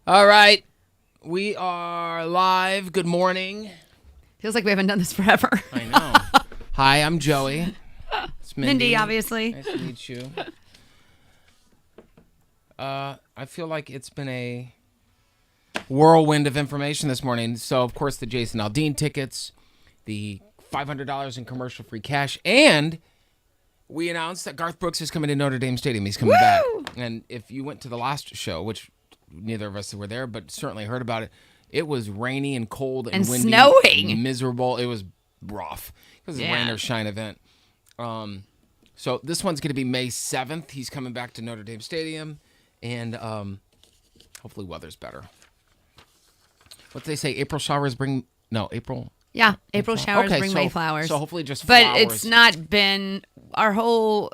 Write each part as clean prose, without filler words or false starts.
All right. We are live. Good morning. Feels like we haven't done this forever. I know. Hi, I'm Joey. It's Mindy, obviously. Nice to meet you. I feel like it's been a whirlwind of information this morning. So, of course, the Jason Aldean tickets, the $500 in commercial-free cash, and we announced that Garth Brooks is coming to Notre Dame Stadium. He's coming back. And if you went to the last show, which neither of us were there, but certainly heard about it, it was rainy and cold and windy. Snowing. And miserable. It was rough. It was a rain or shine event. So this one's going to be May 7th. He's coming back to Notre Dame Stadium. And hopefully weather's better. What they say? April showers bring... No, April... Yeah, April showers bring May flowers. So hopefully just but flowers. It's not been... Our whole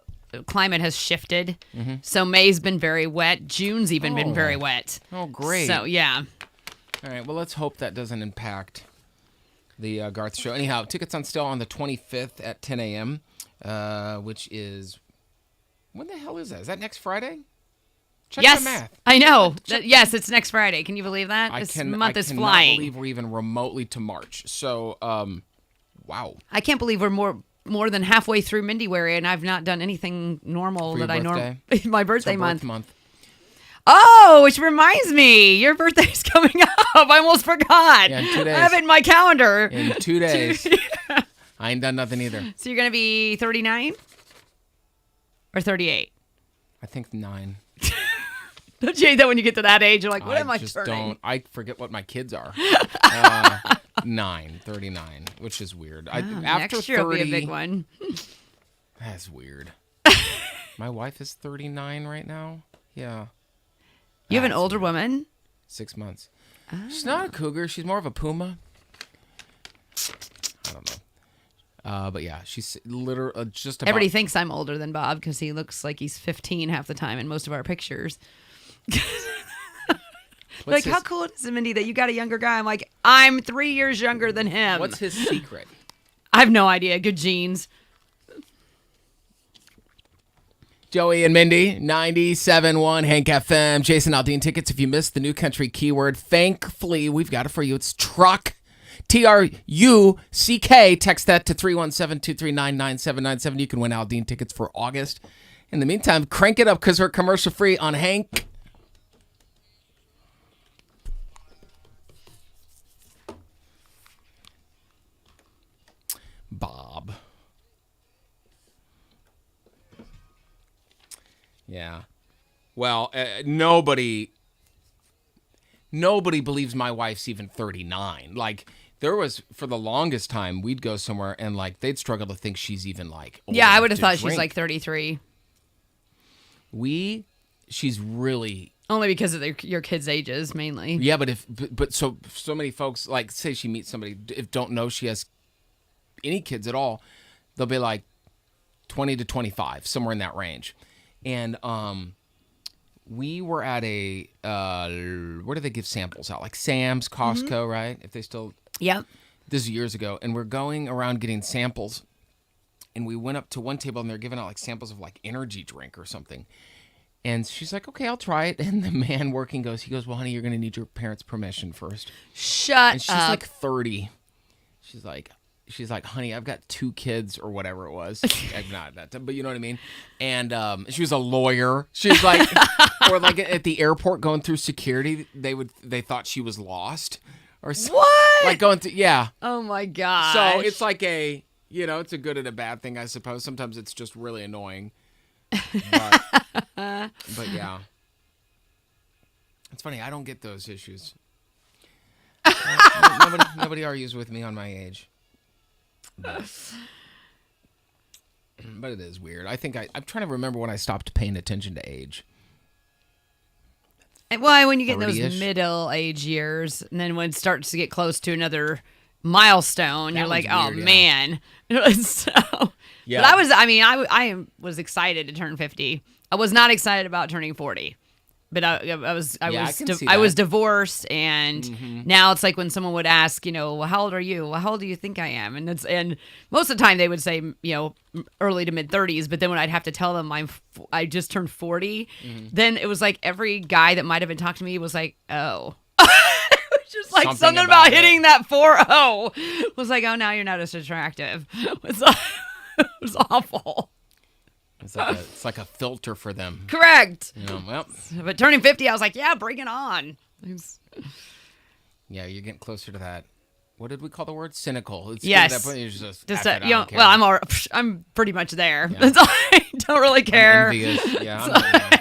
climate has shifted. Mm-hmm. So May's been very wet. June's even been very wet. Oh, great. So, yeah. All right, well, let's hope that doesn't impact the Garth show. Anyhow, tickets on sale on the 25th at 10 a.m., which is... When the hell is that? Is that next Friday? Check yes, the math. I know. Yes, it's next Friday. Can you believe that? Month is flying. I cannot believe we're even remotely to March. So, wow. I can't believe we're more than halfway through Mindy-weary, and I've not done anything normal For that I normally... My birthday month. Oh, which reminds me, your birthday's coming up. I almost forgot. Yeah, in 2 days. I have it in my calendar. In 2 days. I ain't done nothing either. So you're going to be 39? Or 38? I think 9. Don't you hate that when you get to that age? You're like, what am I turning? Don't. I forget what my kids are. 39, which is weird. After next year 30, will be a big one. That's weird. My wife is 39 right now. Yeah. You have an older woman? 6 months. Oh. She's not a cougar. She's more of a puma. I don't know. But yeah, she's literally just about... Everybody thinks I'm older than Bob because he looks like he's 15 half the time in most of our pictures. Like, how cool is it, Mindy, that you got a younger guy? I'm like, I'm 3 years younger than him. What's his secret? I have no idea. Good genes. Joey and Mindy, 97.1 Hank FM. Jason Aldean tickets. If you missed the new country keyword, thankfully, we've got it for you. It's truck. Truck. Text that to 317-239-9797. You can win Aldean tickets for August. In the meantime, crank it up because we're commercial free on Hank. Bob. Yeah. Well, nobody believes my wife's even 39. Like, there was, for the longest time, we'd go somewhere and, like, they'd struggle to think she's even, like, old yeah, I would have thought drink. she's like 33. She's really... Only because of your kids' ages, mainly. Yeah, but so many folks, like, say she meets somebody, if don't know she has any kids at all, they'll be like 20 to 25, somewhere in that range. And we were at a where do they give samples out? Like Sam's, Costco, right? If they still... Yep. This is years ago. And we're going around getting samples. And we went up to one table and they're giving out like samples of like energy drink or something. And she's like, okay, I'll try it. And the man working goes, well, honey, you're going to need your parents' permission first. Shut up. And she's like 30. She's like, honey, I've got 2 kids or whatever it was. I'm not that, but you know what I mean? And she was a lawyer. She's like, or like at the airport going through security, they thought she was lost or something. What? Like going through, yeah. Oh my gosh. So it's like it's a good and a bad thing, I suppose. Sometimes it's just really annoying. But yeah. It's funny, I don't get those issues. Nobody argues with me on my age. But it is weird. I think I'm trying to remember when I stopped paying attention to age. Well, when you get in those 30-ish. middle age years, and then when it starts to get close to another milestone, you're like, weird, yeah. Man. So, yeah. But I was excited to turn 50. I was not excited about turning 40. but I was Yeah, I can see I was that. divorced, and now it's like when someone would ask, well, how old are you? Well, how old do you think I am? And most of the time they would say, early to mid 30s. But then when I'd have to tell them I just turned 40, then it was like every guy that might have been talking to me was like, oh. It was just like something about hitting that 40 was like, oh, now you're not as attractive. It was awful. It's like a filter for them. Correct. Well. But turning 50, I was like, yeah, bring it on. Yeah, you're getting closer to that. What did we call the word? Cynical. It's yes. At that point, just well, I'm pretty much there. Yeah. I don't really care. I'm envious. Yeah.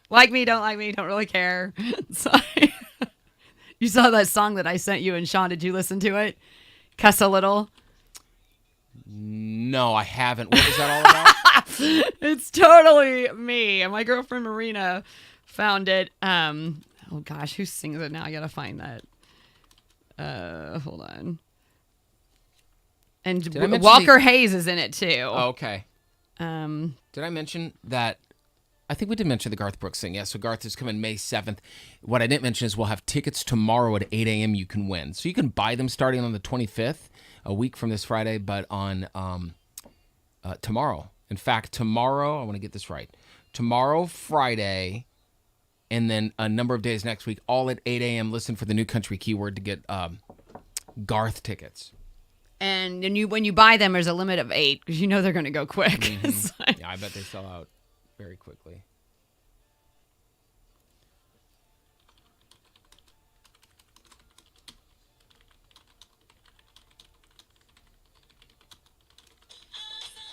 Like me, don't really care. You saw that song that I sent you, and Sean, did you listen to it? Cuss a Little. No, I haven't. What was that all about? It's totally me. And my girlfriend Marina found it. Oh gosh, who sings it now? I gotta find that. Hold on. And Walker Hayes is in it too. Oh, okay. Did I mention that? I think we did mention the Garth Brooks thing. Yeah, so Garth is coming May 7th. What I didn't mention is we'll have tickets tomorrow at 8 a.m. you can win. So you can buy them starting on the 25th, a week from this Friday, but on tomorrow. In fact, tomorrow, I want to get this right. Tomorrow, Friday, and then a number of days next week, all at 8 a.m. Listen for the New Country keyword to get Garth tickets. And when you buy them, there's a limit of 8 because they're going to go quick. Mm-hmm. Yeah, I bet they sell out very quickly.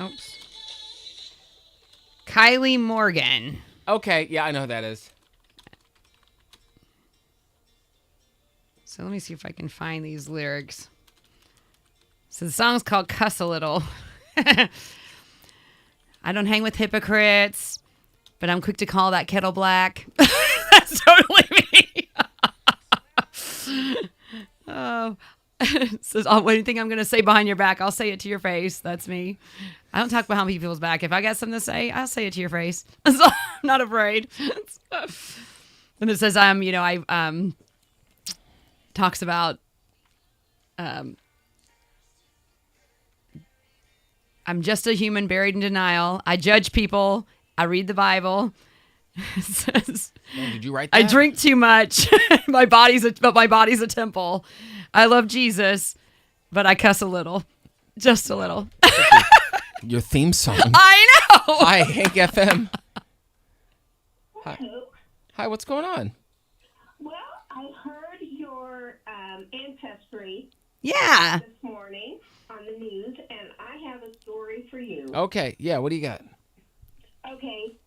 Oops. Kylie Morgan. Okay, yeah, I know who that is. So let me see if I can find these lyrics. So the song's called Cuss a Little. I don't hang with hypocrites, but I'm quick to call that kettle black. That's totally me. Says, anything I'm going to say behind your back, I'll say it to your face. That's me. I don't talk behind people's back. If I got something to say, I'll say it to your face. So I'm not afraid. And it says, talks about, I'm just a human buried in denial. I judge people. I read the Bible. It says, did you write that? I drink too much. my body's a temple. I love Jesus, but I cuss a little. Just a little. Your theme song. I know. Hi, Hank FM. Hi, what's going on? Well, I heard your ancestry this morning on the news, and I have a story for you. Okay, yeah, what do you got? Okay,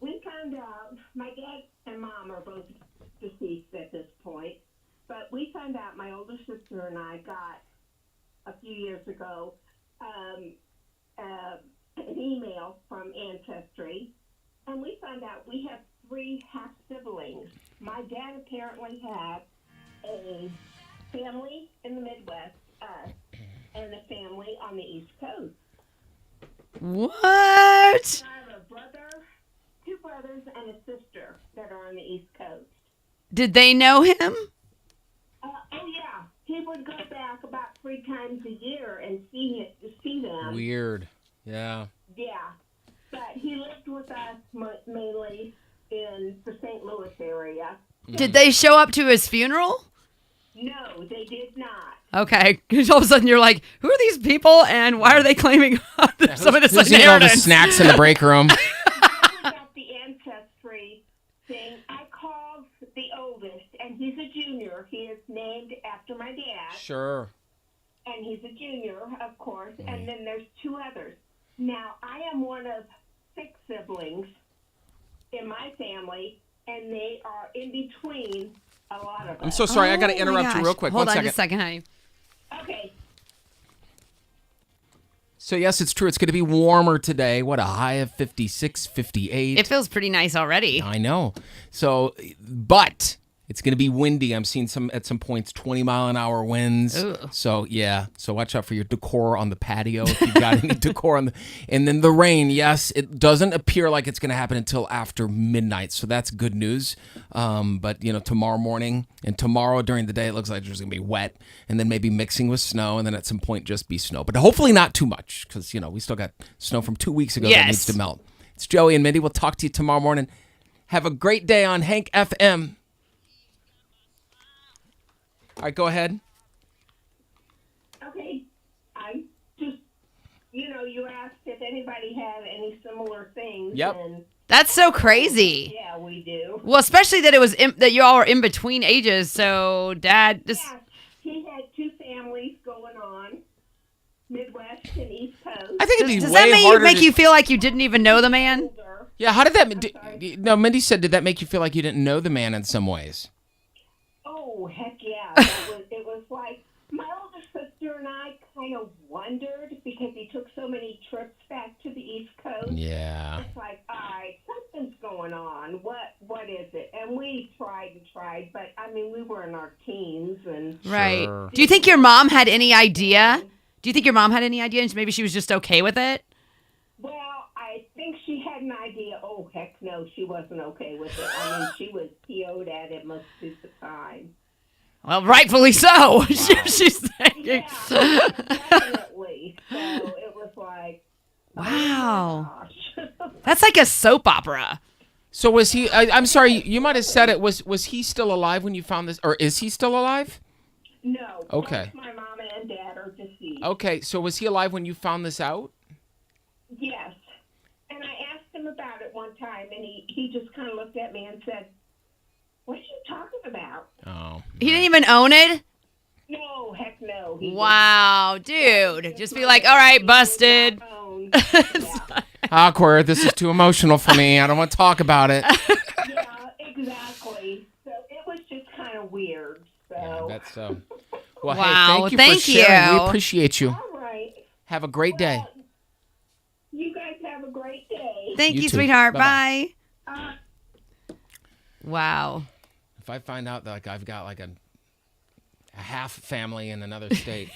we found out, my dad and mom are both deceased at this point, but we found out, my older sister and I got, a few years ago, an email from Ancestry, and we found out we have 3 half-siblings. My dad apparently had a family in the Midwest, us, and a family on the East Coast. What? I have a brother, 2 brothers, and a sister that are on the East Coast. Did they know him? Oh, yeah. He would go back about 3 times a year and see them. Weird. Yeah. Yeah. But he lived with us mainly in the St. Louis area. Did they show up to his funeral? No, they did not. Okay. Because all of a sudden you're like, who are these people and why are they claiming some of this Who's eating all the inheritance? snacks in the break room? About the ancestry thing, I called the oldest, and he's a junior. He is named after my dad. Sure. And he's a junior, of course. And then there's 2 others. Now, I am one of 6 siblings in my family, and they are in between a lot of us. I'm so sorry. I got to interrupt you real quick. Hold One on second. just a second, honey. Okay. So, yes, it's true. It's going to be warmer today. What, a high of 56, 58. It feels pretty nice already. I know. So, but It's going to be windy. I'm seeing at some points 20-mile-an-hour winds. Ugh. So yeah, so watch out for your decor on the patio if you've got any decor on the. And then the rain. Yes, it doesn't appear like it's going to happen until after midnight. So that's good news. But tomorrow morning and tomorrow during the day, it looks like there's going to be wet, and then maybe mixing with snow, and then at some point just be snow. But hopefully not too much, because we still got snow from 2 weeks ago that needs to melt. It's Joey and Mindy. We'll talk to you tomorrow morning. Have a great day on Hank FM. All right, go ahead. Okay. I just, you asked if anybody had any similar things. Yep. And That's so crazy. yeah, we do. Well, especially that that you all were in between ages. So Dad just. Yeah, he had two families going on, Midwest and East Coast. I think it'd be Does way that harder make to- you feel like you didn't even know the man? Older. Yeah, how did that... No, Mindy said, did that make you feel like you didn't know the man in some ways? Oh, heck yeah. It was like my older sister and I kind of wondered because he took so many trips back to the East Coast. Yeah. It's like, all right, something's going on. What is it? And we tried, but we were in our teens and Right. Sure. Do you think your mom had any idea? Do you think your mom had any idea? And maybe she was just okay with it? well, I think she had an idea. Oh, heck no, she wasn't okay with it. She was PO'd at it most of the time. Well, rightfully so. She's thinking. Yeah, definitely. So it was like, Wow. oh my gosh. That's like a soap opera. So was he... I'm sorry, you might have said it. Was he still alive when you found this? Or is he still alive? No. Okay. Both my mom and dad are deceased. Okay, so was he alive when you found this out? Yes. And I asked him about it one time, and he just kind of looked at me and said, "What are you talking about?" Oh. He didn't even own it? No, heck no. He Wow, dude. Just be like, all right, busted. Yeah, Awkward. This is too emotional for me. I don't want to talk about it. yeah, exactly. So it was just kind of weird. So. Yeah, I bet so. Well, Wow, hey, thank you thank for sharing. you. We appreciate you. All right. Have a great day. Well, you guys have a great day. Thank You you, too. sweetheart. Bye-bye. Bye. Wow. If I find out that I've got like a half family in another state,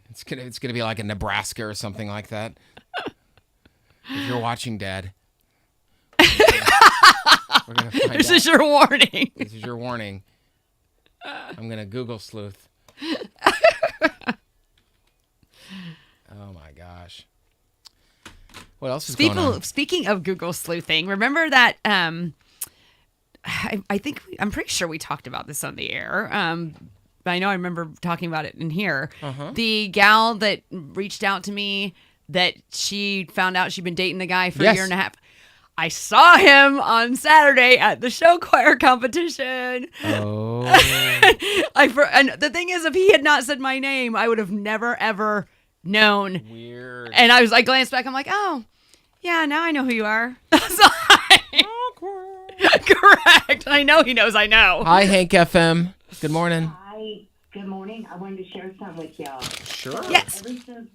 it's gonna be like in Nebraska or something like that. If you're watching, Dad, we're gonna find This out. is your warning. This is your warning. I'm gonna Google sleuth. Oh my gosh. What else is going on? Speaking of Google sleuthing, remember that I think I'm pretty sure we talked about this on the air. I know I remember talking about it in here. Uh-huh. The gal that reached out to me that she found out she'd been dating the guy for a Yes. year and a half. I saw him on Saturday at the show choir competition. Oh. And the thing is, if he had not said my name, I would have never ever known. Weird. And I glanced back. I'm like, oh, yeah, now I know who you are. So correct. I know he knows I know. Hi, Hank FM. Good morning. Hi, good morning. I wanted to share something with y'all. Sure. Yes. Ever since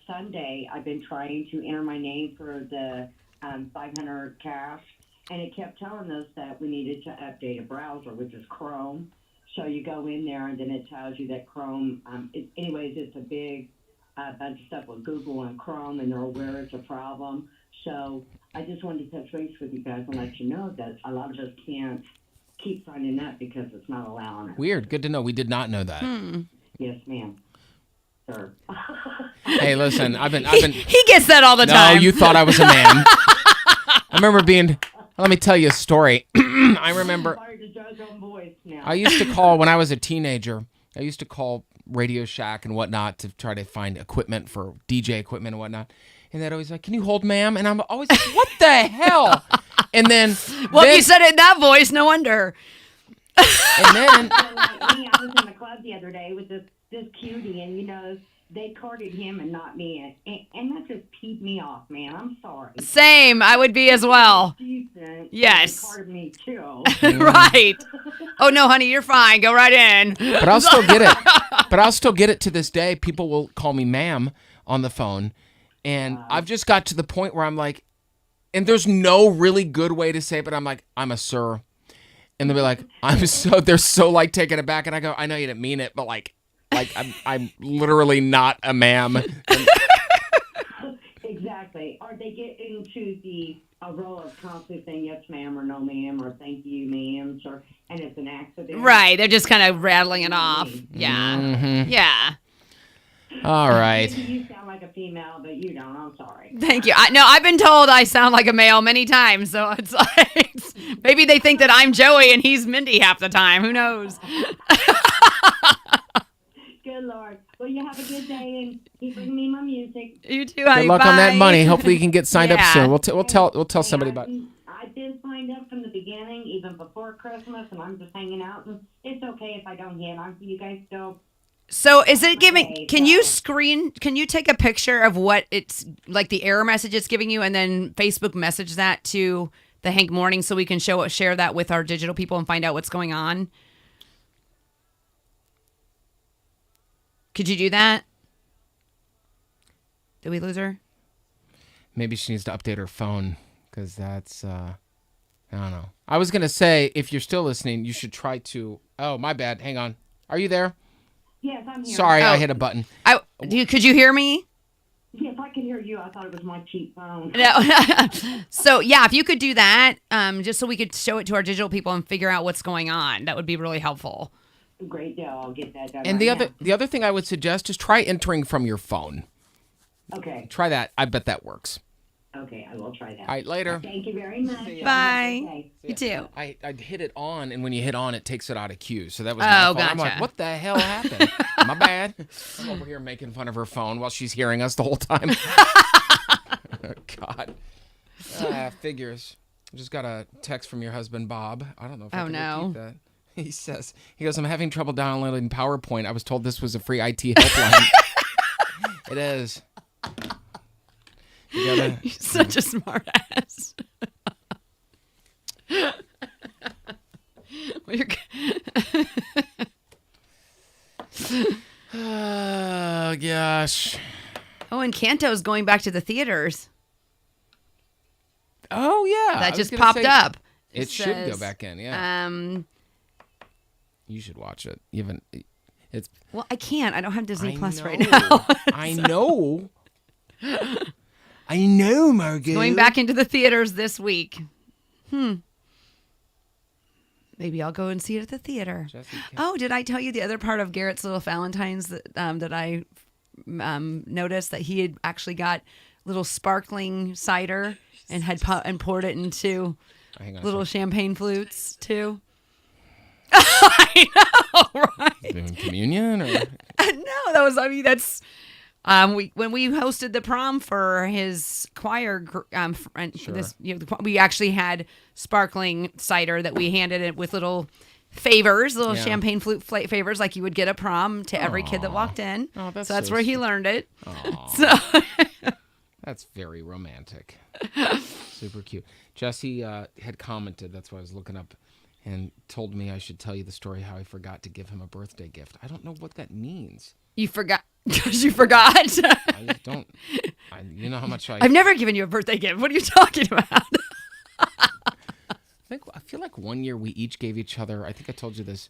Sunday, I've been trying to enter my name for the 500 cash, and it kept telling us that we needed to update a browser, which is Chrome. So you go in there, and then it tells you that Chrome, anyways, it's a big bunch of stuff with Google and Chrome, and they're aware it's a problem. So I just wanted to touch base with you guys and let you know that a lot of us can't keep signing up because it's not allowing us. Weird. Good to know. We did not know that. Yes, ma'am. Sir. Hey, listen. I've been. He gets that all the No, time. you thought I was a man. I remember being. Let me tell you a story. I remember. Sorry to judge on voice now. I used to call when I was a teenager. I used to call Radio Shack and whatnot to try to find equipment for DJ equipment and whatnot. And they'd always like, "Can you hold, ma'am?" And I'm always like, "What the hell?" And then, Well, if you said it in that voice, no wonder. and then, So, like me, I was in the club the other day with this cutie, and they carded him and not me, and that just peed me off, man. I'm sorry. Same. I would be as well. Decent. Yes. They carded me too. Right. Oh, no, honey, you're fine. Go right in. but I'll still get it. But I'll still get it to this day. People will call me ma'am on the phone, and I've just got to the point where I'm like, and there's no really good way to say it, but I'm like, I'm a sir. And they'll be like, they're so like taken aback. And I go, I know you didn't mean it, but like I'm literally not a ma'am. Exactly. Or they get into a role of constantly saying yes, ma'am, or no, ma'am, or thank you, ma'am, and it's an accident. Right. They're just kind of rattling it off. Yeah. Mm-hmm. Yeah. All right. Maybe you sound like a female, but you don't. I'm sorry. Thank you. I've been told I sound like a male many times, so it's like maybe they think that I'm Joey and he's Mindy half the time. Who knows? Good Lord. Well, you have a good day and keep bringing me my music. You too, honey. Good luck on that money. Hopefully you can get signed up Yeah. soon. We'll tell somebody about it. I've been signed up from the beginning, even before Christmas, and I'm just hanging out. And it's okay if I don't hit. You guys still. So is it giving? Okay, Can so- you take a picture of what it's like, the error message it's giving you, and then Facebook message that to the Hank Morning so we can share that with our digital people and find out what's going on? Could you do that? Did we lose her? Maybe she needs to update her phone because that's I don't know. I was gonna say if you're still listening, you should try to. Oh, my bad. Hang on. Are you there? Yes, I'm here. Sorry, Oh. I hit a button. Could you hear me? Yes, I can hear you. I thought it was my cheap phone. No. So yeah, if you could do that, just so we could show it to our digital people and figure out what's going on, that would be really helpful. Great deal. I'll get that done. And right the other thing I would suggest is try entering from your phone. now. Okay. Try that. I bet that works. Okay, I will try that. All right, later. Thank you very much. Bye. Okay. You too. I hit it on, and when you hit on, it takes it out of queue. So that was Oh, my fault. I'm like, gotcha. what the hell happened? My bad. I'm over here making fun of her phone while she's hearing us the whole time. Oh, God. Figures. I just got a text from your husband, Bob. I don't know if I Oh, can no. repeat that. He goes, I'm having trouble downloading PowerPoint. I was told this was a free IT helpline. It is. You gotta, You're such a smart ass. oh, gosh. Oh, and Canto's going back to the theaters. Oh, yeah. I That was just gonna popped say, up. It should says, go back in, yeah. Um. You should watch it. It's. Well, I can't. I don't have Disney I Plus know. right now. I know. I know, Margot. Going back into the theaters this week. Maybe I'll go and see it at the theater. Jessica. Oh, did I tell you the other part of Garrett's little Valentine's that I noticed that he had actually got little sparkling cider and had and poured it into Hang on a little second. champagne flutes too. I know, right? Doing communion or No, that's when we hosted the prom for his choir we actually had sparkling cider that we handed it with little favors, little Yeah. champagne flute favors like you would get a prom to every kid that walked in. Oh, that's so that's so where he sweet. learned it. Aw. So That's very romantic. Super cute. Jesse had commented, that's why I was looking up, and told me I should tell you the story how I forgot to give him a birthday gift. I don't know what that means. you forgot because you forgot. I just don't. You know how much I've never given you a birthday gift. What are you talking about? I feel like one year we each gave each other. I think I told you this.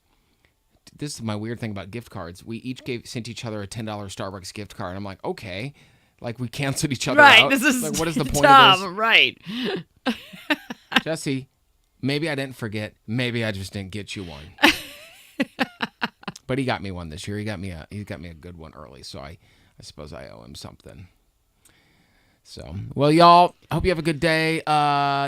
This is my weird thing about gift cards. We each sent each other a $10 Starbucks gift card. I'm like, okay, like we canceled each other Right. out. This is like, what is the point dumb, of right? this? Jesse, maybe I didn't forget. Maybe I just didn't get you one. But he got me one this year. He got me a good one early. So I suppose I owe him something. So, well, y'all, I hope you have a good day.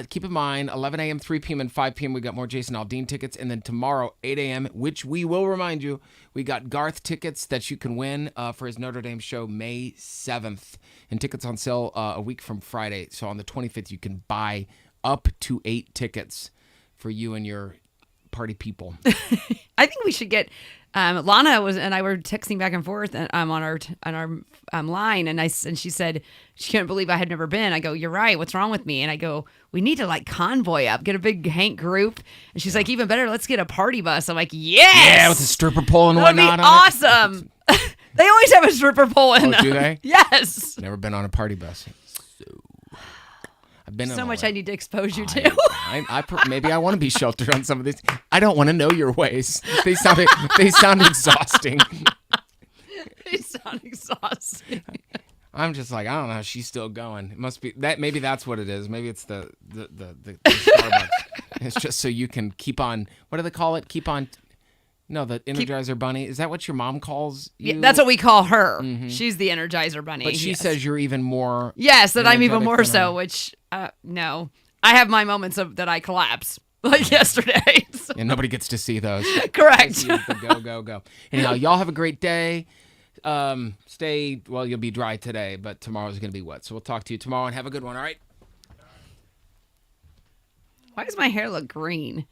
Keep in mind, 11 a.m., 3 p.m., and 5 p.m., we got more Jason Aldean tickets. And then tomorrow, 8 a.m., which we will remind you, we got Garth tickets that you can win for his Notre Dame show May 7th. And tickets on sale a week from Friday. So on the 25th, you can buy up to 8 tickets for you and your party people. I think we should get Lana and I were texting back and forth on our line, and she said she couldn't believe I had never been. I go, you're right. What's wrong with me? And I go, we need to like convoy up, get a big Hank group. And she's like, even better, let's get a party bus. I'm like, yes, Yeah, with a stripper pole and that would be whatnot on it. awesome. They always have a stripper pole in Oh, them. do they? Yes. Never been on a party bus. So I've been in So all much that. I need to expose you to. Maybe I want to be sheltered on some of these. I don't want to know your ways. They sound exhausting. They sound exhausting. I'm just like, I don't know. She's still going. It must be that. Maybe that's what it is. Maybe it's the Starbucks. It's just so you can keep on. What do they call it? Keep on. No, the Energizer Bunny. Is that what your mom calls you? Yeah, that's what we call her. She's the Energizer Bunny. But she yes. says you're even more. Yes, that I'm even energetic more than so. her. Which no, I have my moments that I collapse, like yesterday. So- And nobody gets to see those. Correct. You have to go. Anyhow, y'all have a great day. You'll be dry today, but tomorrow's going to be wet. So we'll talk to you tomorrow and have a good one, all right? Why does my hair look green?